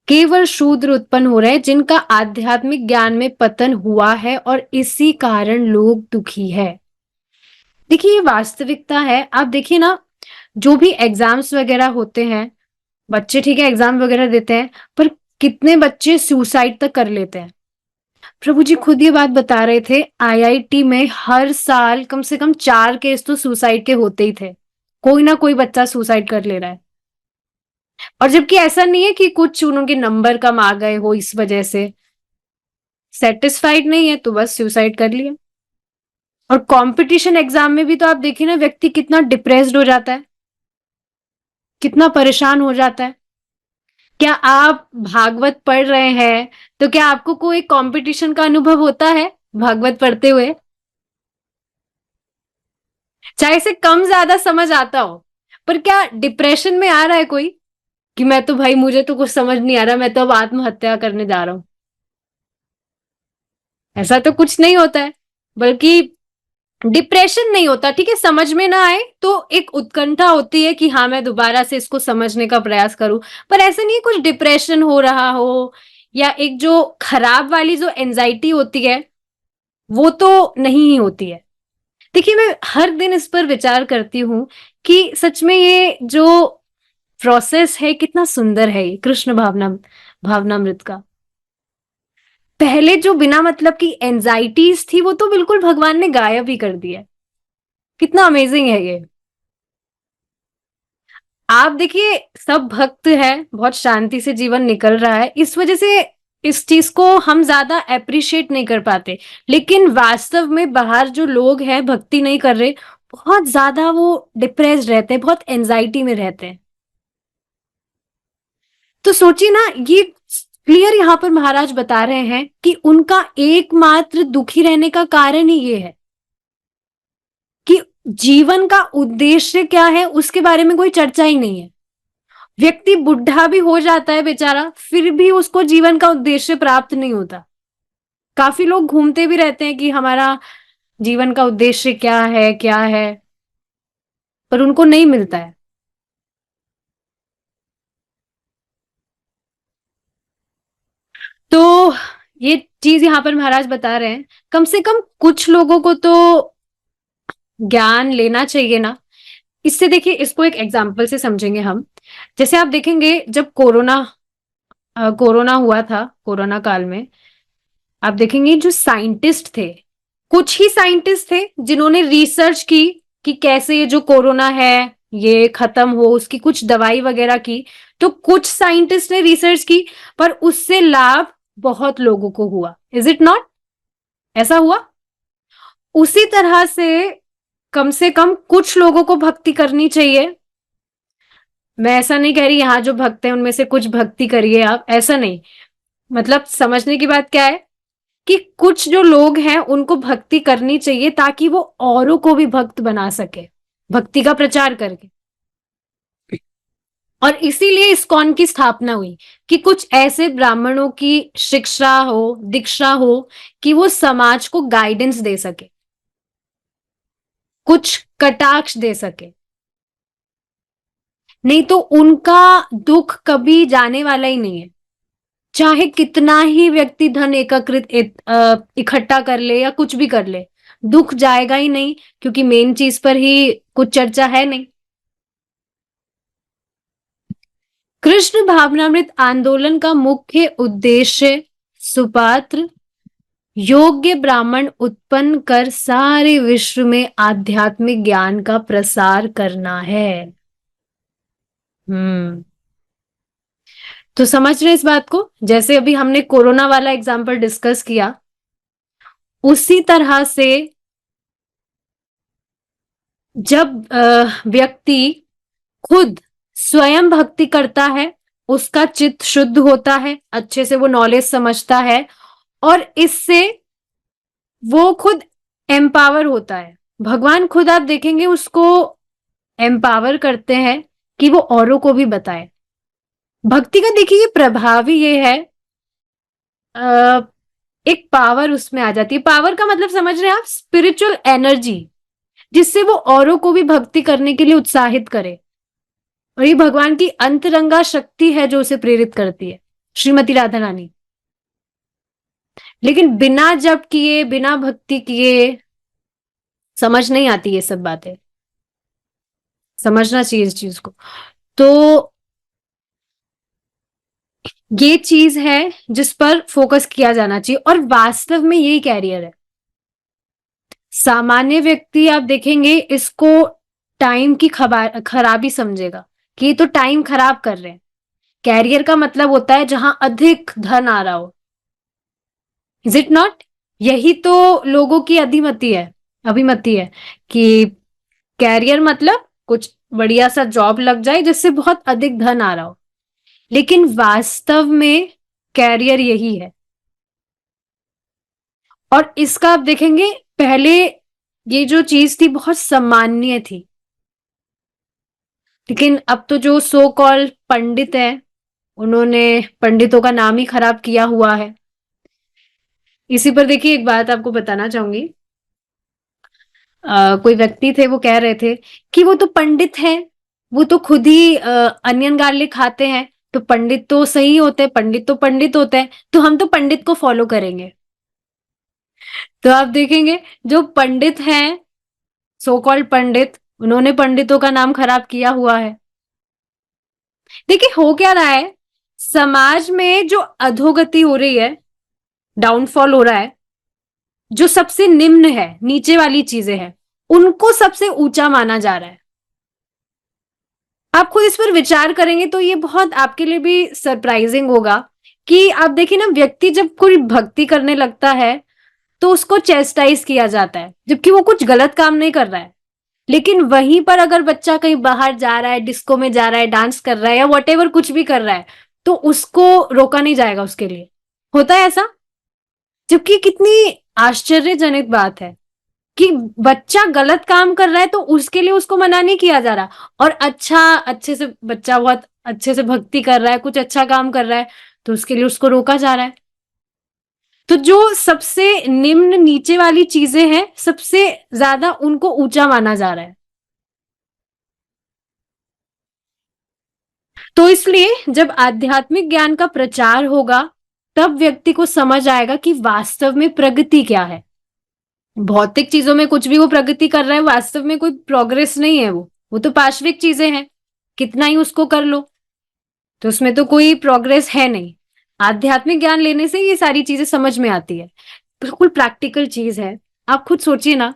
केवल शूद्र उत्पन्न हो रहे हैं जिनका आध्यात्मिक ज्ञान में पतन हुआ है और इसी कारण लोग दुखी है। देखिए ये वास्तविकता है। आप देखिए ना, जो भी एग्जाम्स वगैरह होते हैं, बच्चे ठीक है एग्जाम वगैरह देते हैं, पर कितने बच्चे सुसाइड तक कर लेते हैं। प्रभु जी खुद ये बात बता रहे थे, आईआईटी में हर साल कम से कम 4 केस तो सुसाइड के होते ही थे, कोई ना कोई बच्चा सुसाइड कर ले रहा है। और जबकि ऐसा नहीं है कि कुछ उनके नंबर कम आ गए हो इस वजह से, सेटिस्फाइड नहीं है तो बस सुसाइड कर लिया। और कंपटीशन एग्जाम में भी तो आप देखिए ना, व्यक्ति कितना डिप्रेस्ड हो जाता है, कितना परेशान हो जाता है। क्या आप भागवत पढ़ रहे हैं तो क्या आपको कोई कंपटीशन का अनुभव होता है भागवत पढ़ते हुए? चाहे इसे कम ज्यादा समझ आता हो, पर क्या डिप्रेशन में आ रहा है कोई कि मैं तो भाई मुझे तो कुछ समझ नहीं आ रहा, मैं तो अब आत्महत्या करने जा रहा हूं? ऐसा तो कुछ नहीं होता है। बल्कि डिप्रेशन नहीं होता, ठीक है, समझ में ना आए तो एक उत्कंठा होती है कि हाँ मैं दोबारा से इसको समझने का प्रयास करूं। पर ऐसा नहीं है कुछ डिप्रेशन हो रहा हो, या एक जो खराब वाली जो एंजाइटी होती है वो तो नहीं ही होती है। देखिए मैं हर दिन इस पर विचार करती हूँ कि सच में ये जो प्रोसेस है कितना सुंदर है, ये कृष्ण भावनामृत का। पहले जो बिना मतलब की एंजाइटीज थी वो तो बिल्कुल भगवान ने गायब ही कर दिया। कितना अमेजिंग है ये। आप देखिए सब भक्त है, बहुत शांति से जीवन निकल रहा है, इस वजह से इस चीज को हम ज्यादा अप्रिशिएट नहीं कर पाते। लेकिन वास्तव में बाहर जो लोग हैं भक्ति नहीं कर रहे, बहुत ज्यादा वो डिप्रेस्ड रहते हैं, बहुत एंजाइटी में रहते हैं। तो सोचिए ना, ये क्लियर यहाँ पर महाराज बता रहे हैं कि उनका एकमात्र दुखी रहने का कारण ही ये है कि जीवन का उद्देश्य क्या है उसके बारे में कोई चर्चा ही नहीं है। व्यक्ति बुढ़ा भी हो जाता है बेचारा, फिर भी उसको जीवन का उद्देश्य प्राप्त नहीं होता। काफी लोग घूमते भी रहते हैं कि हमारा जीवन का उद्देश्य क्या है, पर उनको नहीं मिलता है। तो ये चीज यहाँ पर महाराज बता रहे हैं, कम से कम कुछ लोगों को तो ज्ञान लेना चाहिए ना। इससे देखिए, इसको एक एग्जाम्पल से समझेंगे हम। जैसे आप देखेंगे जब कोरोना हुआ था, कोरोना काल में आप देखेंगे जो साइंटिस्ट थे, कुछ ही साइंटिस्ट थे जिन्होंने रिसर्च की कि कैसे ये जो कोरोना है ये खत्म हो, उसकी कुछ दवाई वगैरह की। तो कुछ साइंटिस्ट ने रिसर्च की, पर उससे लाभ बहुत लोगों को हुआ। Is it not? ऐसा हुआ। उसी तरह से कम कुछ लोगों को भक्ति करनी चाहिए। मैं ऐसा नहीं कह रही यहाँ जो भक्त हैं उनमें से कुछ भक्ति करिए आप, ऐसा नहीं। मतलब समझने की बात क्या है कि कुछ जो लोग हैं उनको भक्ति करनी चाहिए ताकि वो औरों को भी भक्त बना सके, भक्ति का प्रचार करके। और इसीलिए इस्कॉन की स्थापना हुई कि कुछ ऐसे ब्राह्मणों की शिक्षा हो, दीक्षा हो कि वो समाज को गाइडेंस दे सके, कुछ कटाक्ष दे सके। नहीं तो उनका दुख कभी जाने वाला ही नहीं है। चाहे कितना ही व्यक्ति धन इकट्ठा कर ले या कुछ भी कर ले, दुख जाएगा ही नहीं, क्योंकि मेन चीज पर ही कुछ चर्चा है नहीं। कृष्ण भावनामृत आंदोलन का मुख्य उद्देश्य सुपात्र योग्य ब्राह्मण उत्पन्न कर सारे विश्व में आध्यात्मिक ज्ञान का प्रसार करना है। हम्म। तो समझ रहे इस बात को? जैसे अभी हमने कोरोना वाला एग्जाम्पल डिस्कस किया, उसी तरह से जब व्यक्ति खुद स्वयं भक्ति करता है, उसका चित्त शुद्ध होता है, अच्छे से वो नॉलेज समझता है, और इससे वो खुद एम्पावर होता है। भगवान खुद आप देखेंगे उसको एम्पावर करते हैं कि वो औरों को भी बताए। भक्ति का देखिए प्रभाव ही ये है, एक पावर उसमें आ जाती है। पावर का मतलब समझ रहे हैं आप? स्पिरिचुअल एनर्जी, जिससे वो औरों को भी भक्ति करने के लिए उत्साहित करे। और ये भगवान की अंतरंगा शक्ति है जो उसे प्रेरित करती है, श्रीमती राधा रानी। लेकिन बिना जप किए, बिना भक्ति किए समझ नहीं आती ये सब बातें। समझना चाहिए इस चीज को। तो ये चीज है जिस पर फोकस किया जाना चाहिए, और वास्तव में यही कैरियर है। सामान्य व्यक्ति आप देखेंगे इसको टाइम की खराबी समझेगा कि ये तो टाइम खराब कर रहे हैं। कैरियर का मतलब होता है जहां अधिक धन आ रहा हो। Is it not? यही तो लोगों की अभिमति है कि कैरियर मतलब कुछ बढ़िया सा जॉब लग जाए जिससे बहुत अधिक धन आ रहा हो। लेकिन वास्तव में कैरियर यही है। और इसका आप देखेंगे पहले ये जो चीज थी बहुत सम्माननीय थी, लेकिन अब तो जो सो कॉल्ड पंडित है उन्होंने पंडितों का नाम ही खराब किया हुआ है। इसी पर देखिए एक बात आपको बताना चाहूंगी। कोई व्यक्ति थे, वो कह रहे थे कि वो तो पंडित हैं, वो तो खुद ही अनियन गार्लिक खाते हैं, तो पंडित तो सही होते हैं, पंडित तो पंडित होते हैं, तो हम तो पंडित को फॉलो करेंगे। तो आप देखेंगे जो पंडित हैं, सो कॉल्ड पंडित, उन्होंने पंडितों का नाम खराब किया हुआ है। देखिए हो क्या रहा है, समाज में जो अधोगति हो रही है, डाउनफॉल हो रहा है, जो सबसे निम्न है, नीचे वाली चीजें हैं, उनको सबसे ऊंचा माना जा रहा है। आप खुद इस पर विचार करेंगे तो ये बहुत आपके लिए भी सरप्राइजिंग होगा कि आप देखिए ना, व्यक्ति जब कोई भक्ति करने लगता है तो उसको चेस्टाइज किया जाता है, जबकि वो कुछ गलत काम नहीं कर रहा है। लेकिन वहीं पर अगर बच्चा कहीं बाहर जा रहा है, डिस्को में जा रहा है, डांस कर रहा है या वॉटेवर कुछ भी कर रहा है, तो उसको रोका नहीं जाएगा उसके लिए। होता है ऐसा? जबकि कितनी आश्चर्यजनक बात है कि बच्चा गलत काम कर रहा है तो उसके लिए उसको मना नहीं किया जा रहा, और अच्छे से बच्चा बहुत अच्छे से भक्ति कर रहा है, कुछ अच्छा काम कर रहा है, तो उसके लिए उसको रोका जा रहा है। तो जो सबसे निम्न नीचे वाली चीजें हैं, सबसे ज्यादा उनको ऊंचा माना जा रहा है। तो इसलिए जब आध्यात्मिक ज्ञान का प्रचार होगा तब व्यक्ति को समझ आएगा कि वास्तव में प्रगति क्या है। भौतिक चीजों में कुछ भी वो प्रगति कर रहा है, वास्तव में कोई प्रोग्रेस नहीं है। वो तो पाश्विक चीजें हैं, कितना ही उसको कर लो तो उसमें तो कोई प्रोग्रेस है नहीं। आध्यात्मिक ज्ञान लेने से ये सारी चीजें समझ में आती है, बिल्कुल प्रैक्टिकल चीज है। आप खुद सोचिए ना,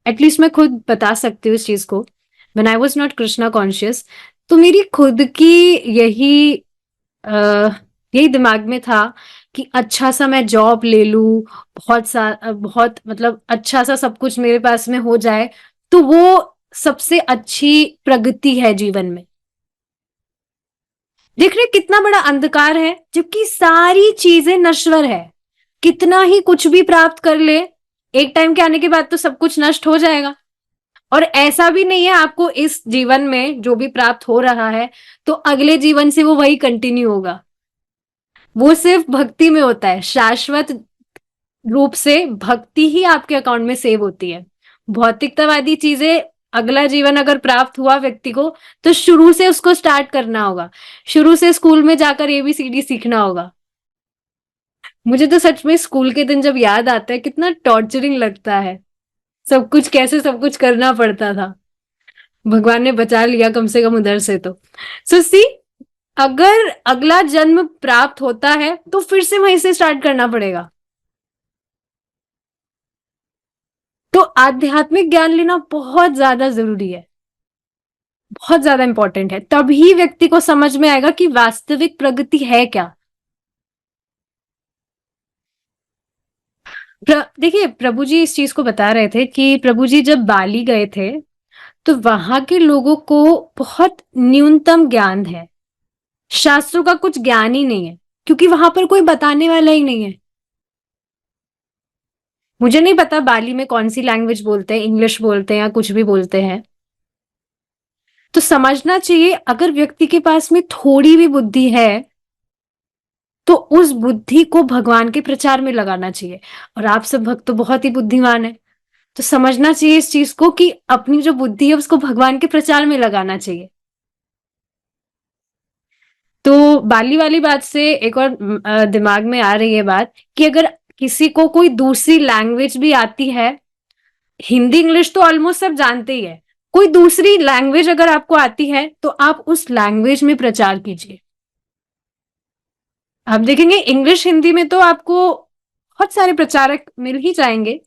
एटलीस्ट मैं खुद बता सकती हूँ इस चीज को। When I was not Krishna conscious, तो मेरी खुद की यही अ, यही दिमाग में था कि अच्छा सा मैं जॉब ले लूं, बहुत मतलब अच्छा सा सब कुछ मेरे पास में हो जाए, तो वो सबसे अच्छी प्रगति है जीवन में। देख रहे कितना बड़ा अंधकार है, जबकि सारी चीजें नश्वर है। कितना ही कुछ भी प्राप्त कर ले, एक टाइम के आने के बाद तो सब कुछ नष्ट हो जाएगा। और ऐसा भी नहीं है आपको इस जीवन में जो भी प्राप्त हो रहा है तो अगले जीवन से वो वही कंटिन्यू होगा। वो सिर्फ भक्ति में होता है, शाश्वत रूप से भक्ति ही आपके अकाउंट में सेव होती है। भौतिकतावादी चीजें, अगला जीवन अगर प्राप्त हुआ व्यक्ति को, तो शुरू से उसको स्टार्ट करना होगा, शुरू से स्कूल में जाकर एबीसीडी सीखना होगा। मुझे तो सच में स्कूल के दिन जब याद आता है कितना टॉर्चरिंग लगता है, सब कुछ कैसे सब कुछ करना पड़ता था। भगवान ने बचा लिया कम से कम उधर से तो। सो सी, अगर अगला जन्म प्राप्त होता है तो फिर से वहीं से स्टार्ट करना पड़ेगा। तो आध्यात्मिक ज्ञान लेना बहुत ज्यादा जरूरी है, बहुत ज्यादा इंपॉर्टेंट है। तभी व्यक्ति को समझ में आएगा कि वास्तविक प्रगति है क्या। देखिए, प्रभु जी इस चीज को बता रहे थे कि प्रभु जी जब बाली गए थे तो वहां के लोगों को बहुत न्यूनतम ज्ञान है, शास्त्रों का कुछ ज्ञान ही नहीं है, क्योंकि वहां पर कोई बताने वाला ही नहीं है। मुझे नहीं पता बाली में कौन सी लैंग्वेज बोलते हैं, इंग्लिश बोलते हैं या कुछ भी बोलते हैं। तो समझना चाहिए, अगर व्यक्ति के पास में थोड़ी भी बुद्धि है तो उस बुद्धि को भगवान के प्रचार में लगाना चाहिए। और आप सब भक्त तो बहुत ही बुद्धिमान है, तो समझना चाहिए इस चीज को कि अपनी जो बुद्धि है उसको भगवान के प्रचार में लगाना चाहिए। तो बाली वाली बात से एक और दिमाग में आ रही है बात कि अगर किसी को कोई दूसरी लैंग्वेज भी आती है, हिंदी इंग्लिश तो ऑलमोस्ट सब जानते ही है, कोई दूसरी लैंग्वेज अगर आपको आती है तो आप उस लैंग्वेज में प्रचार कीजिए। आप देखेंगे इंग्लिश हिंदी में तो आपको बहुत सारे प्रचारक मिल ही जाएंगे,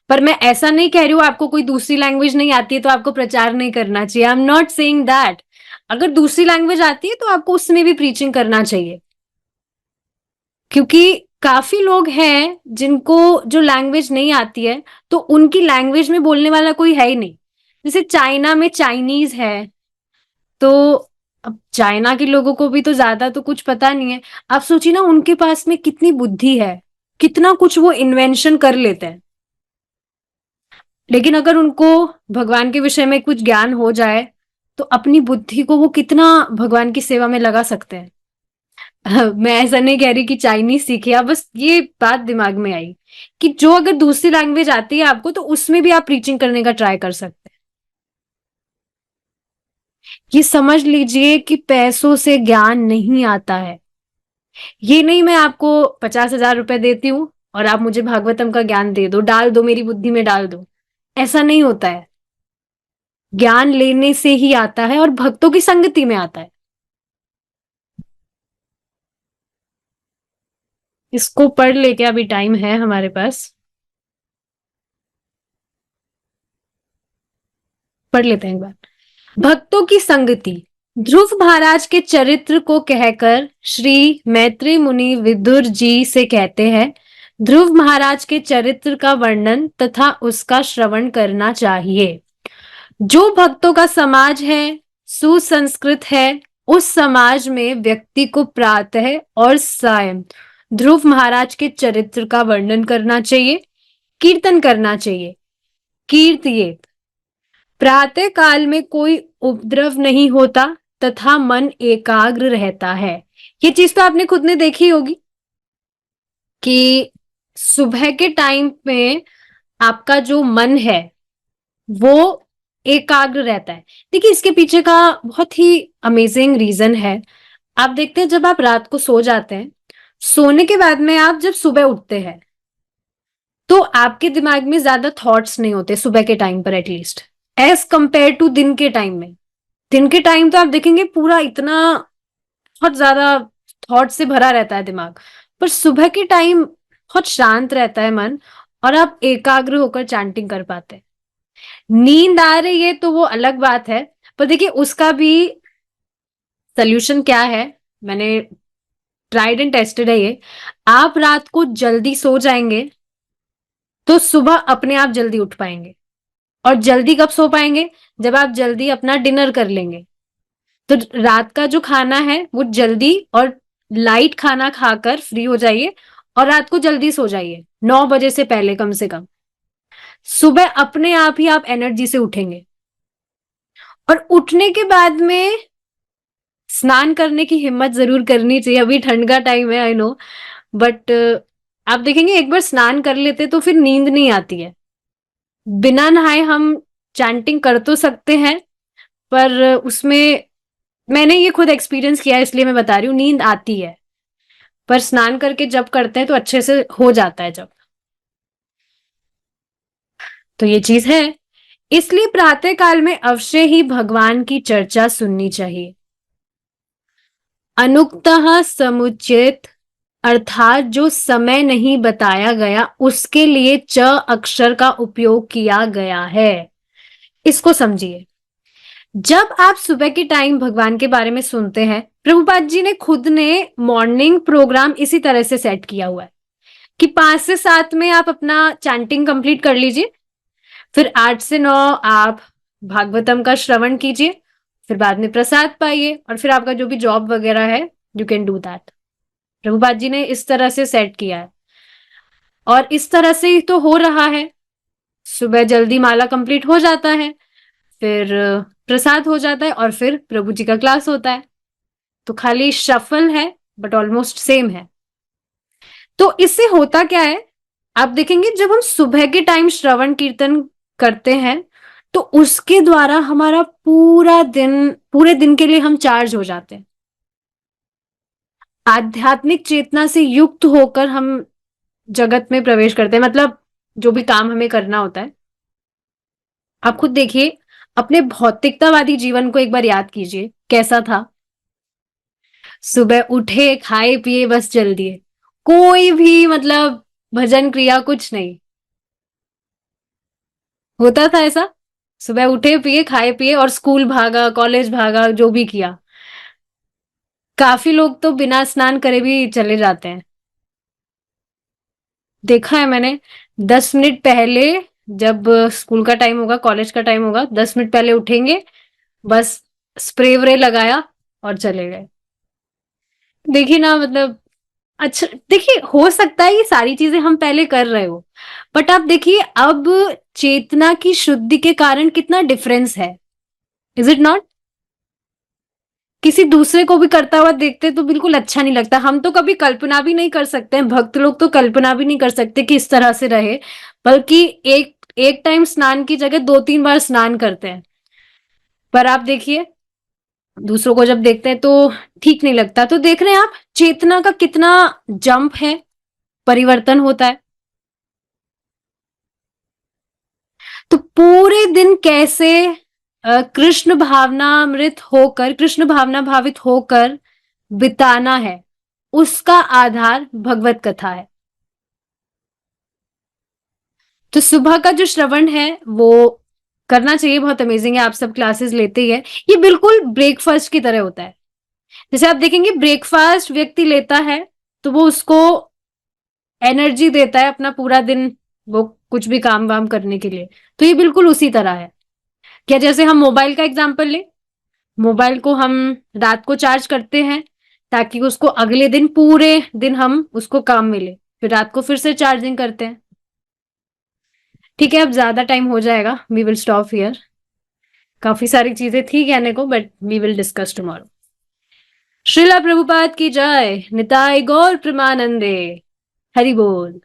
पर मैं ऐसा नहीं कह रही हूं आपको कोई दूसरी लैंग्वेज नहीं आती है तो आपको प्रचार नहीं करना चाहिए। I am not saying that. अगर दूसरी लैंग्वेज आती है तो आपको उसमें भी प्रीचिंग करना चाहिए, क्योंकि काफी लोग हैं जिनको जो लैंग्वेज नहीं आती है तो उनकी लैंग्वेज में बोलने वाला कोई है ही नहीं। जैसे चाइना में चाइनीज है, तो अब चाइना के लोगों को भी तो ज्यादा तो कुछ पता नहीं है। आप सोचिए ना, उनके पास में कितनी बुद्धि है, कितना कुछ वो इन्वेंशन कर लेते हैं। लेकिन अगर उनको भगवान के विषय में कुछ ज्ञान हो जाए तो अपनी बुद्धि को वो कितना भगवान की सेवा में लगा सकते हैं। मैं ऐसा नहीं कह रही कि चाइनीज सीखे, बस ये बात दिमाग में आई कि जो अगर दूसरी लैंग्वेज आती है आपको तो उसमें भी आप प्रीचिंग करने का ट्राई कर सकते हैं। ये समझ लीजिए कि पैसों से ज्ञान नहीं आता है। ये नहीं मैं आपको 50,000 रुपए देती हूँ और आप मुझे भागवतम का ज्ञान दे दो, डाल दो मेरी बुद्धि में डाल दो, ऐसा नहीं होता है। ज्ञान लेने से ही आता है और भक्तों की संगति में आता है। इसको पढ़ लेके, अभी टाइम है हमारे पास, पढ़ लेते हैं एक बार। भक्तों की संगति। ध्रुव महाराज के चरित्र को कहकर श्री मैत्री मुनि विदुर जी से कहते हैं, ध्रुव महाराज के चरित्र का वर्णन तथा उसका श्रवण करना चाहिए। जो भक्तों का समाज है, सुसंस्कृत है, उस समाज में व्यक्ति को प्रातः और सायं ध्रुव महाराज के चरित्र का वर्णन करना चाहिए, कीर्तन करना चाहिए। कीर्तियेत। प्रातः काल में कोई उपद्रव नहीं होता तथा मन एकाग्र रहता है। ये चीज तो आपने खुद ने देखी होगी कि सुबह के टाइम में आपका जो मन है वो एकाग्र रहता है। देखिए, इसके पीछे का बहुत ही अमेजिंग रीजन है। आप देखते हैं, जब आप रात को सो जाते हैं, सोने के बाद में आप जब सुबह उठते हैं तो आपके दिमाग में ज्यादा थॉट्स नहीं होते सुबह के टाइम पर, एटलीस्ट एज कंपेयर टू दिन के टाइम में। दिन के टाइम तो आप देखेंगे पूरा इतना बहुत ज्यादा थॉट से भरा रहता है दिमाग, पर सुबह के टाइम बहुत शांत रहता है मन, और आप एकाग्र होकर चैंटिंग कर पाते हैं। नींद आ रही है तो वो अलग बात है, पर देखिए उसका भी सोल्यूशन क्या है, मैंने ट्राइड एंड टेस्टेड है ये। आप रात को जल्दी सो जाएंगे तो सुबह अपने आप जल्दी उठ पाएंगे। और जल्दी कब सो पाएंगे? जब आप जल्दी अपना डिनर कर लेंगे। तो रात का जो खाना है वो जल्दी और लाइट खाना खाकर फ्री हो जाइए, और रात को जल्दी सो जाइए 9 बजे से पहले कम से कम। सुबह अपने आप ही आप एनर्जी से उठेंगे। और उठने के बाद में स्नान करने की हिम्मत जरूर करनी चाहिए। अभी ठंड का टाइम है, आई नो, बट आप देखेंगे एक बार स्नान कर लेते तो फिर नींद नहीं आती है। बिना नहाए हम चैंटिंग कर तो सकते हैं, पर उसमें मैंने ये खुद एक्सपीरियंस किया है इसलिए मैं बता रही हूँ, नींद आती है। पर स्नान करके जब करते हैं तो अच्छे से हो जाता है जब। तो ये चीज है। इसलिए प्रातः काल में अवश्य ही भगवान की चर्चा सुननी चाहिए। अनुक्तः समुचित, अर्थात जो समय नहीं बताया गया उसके लिए च अक्षर का उपयोग किया गया है। इसको समझिए। जब आप सुबह के टाइम भगवान के बारे में सुनते हैं, प्रभुपाद जी ने खुद ने मॉर्निंग प्रोग्राम इसी तरह से सेट किया हुआ है कि 5 से 7 में आप अपना चैंटिंग कंप्लीट कर लीजिए, फिर 8 से 9 आप भागवतम का श्रवण कीजिए, फिर बाद में प्रसाद पाइए, और फिर आपका जो भी जॉब वगैरह है you can do that. Prabhupada ji ने इस तरह से सेट किया है, और इस तरह से ही तो हो रहा है। सुबह जल्दी माला कंप्लीट हो जाता है, फिर प्रसाद हो जाता है, और फिर प्रभु जी का क्लास होता है। तो खाली शफल है, बट ऑलमोस्ट सेम है। तो इससे होता क्या है, आप देखेंगे जब हम सुबह के टाइम श्रवण कीर्तन करते हैं तो उसके द्वारा हमारा पूरा दिन, पूरे दिन के लिए हम चार्ज हो जाते हैं। आध्यात्मिक चेतना से युक्त होकर हम जगत में प्रवेश करते हैं, मतलब जो भी काम हमें करना होता है। आप खुद देखिए, अपने भौतिकतावादी जीवन को एक बार याद कीजिए कैसा था। सुबह उठे, खाए पिए, बस चल दिए। कोई भी मतलब भजन क्रिया कुछ नहीं होता था ऐसा। सुबह उठे, पिए, खाए पिए, और स्कूल भागा, कॉलेज भागा, जो भी किया। काफी लोग तो बिना स्नान करे भी चले जाते हैं, देखा है मैंने। 10 मिनट पहले, जब स्कूल का टाइम होगा, कॉलेज का टाइम होगा, 10 मिनट पहले उठेंगे, बस स्प्रे व्रे लगाया और चले गए। देखिए ना, मतलब अच्छा, देखिए हो सकता है ये सारी चीजें हम पहले कर रहे हो, बट आप देखिए अब चेतना की शुद्धि के कारण कितना डिफरेंस है। Is it not? किसी दूसरे को भी करता हुआ देखते तो बिल्कुल अच्छा नहीं लगता। हम तो कभी कल्पना भी नहीं कर सकते हैं, भक्त लोग तो कल्पना भी नहीं कर सकते कि इस तरह से रहे, बल्कि एक एक टाइम स्नान की जगह 2-3 बार स्नान करते हैं। पर आप देखिए, दूसरों को जब देखते हैं तो ठीक नहीं लगता। तो देख रहे हैं आप चेतना का कितना जंप है, परिवर्तन होता है। तो पूरे दिन कैसे कृष्ण भावनामृत होकर, कृष्ण भावना भावित होकर बिताना है, उसका आधार भगवत कथा है। तो सुबह का जो श्रवण है वो करना चाहिए, बहुत अमेजिंग है। आप सब क्लासेस लेते ही है, ये बिल्कुल ब्रेकफास्ट की तरह होता है। जैसे आप देखेंगे ब्रेकफास्ट व्यक्ति लेता है तो वो उसको एनर्जी देता है अपना पूरा दिन, वो कुछ भी काम वाम करने के लिए। तो ये बिल्कुल उसी तरह है। क्या, जैसे हम मोबाइल का एग्जाम्पल ले, मोबाइल को हम रात को चार्ज करते हैं ताकि उसको अगले दिन पूरे दिन हम उसको काम मिले, फिर रात को फिर से चार्जिंग करते हैं। ठीक है, अब ज्यादा टाइम हो जाएगा, वी विल स्टॉप हियर। काफी सारी चीजें थी कहने को, but we will discuss tomorrow. Srila Prabhupada की जय, निताई गौर प्रेमानंदे, हरि बोल।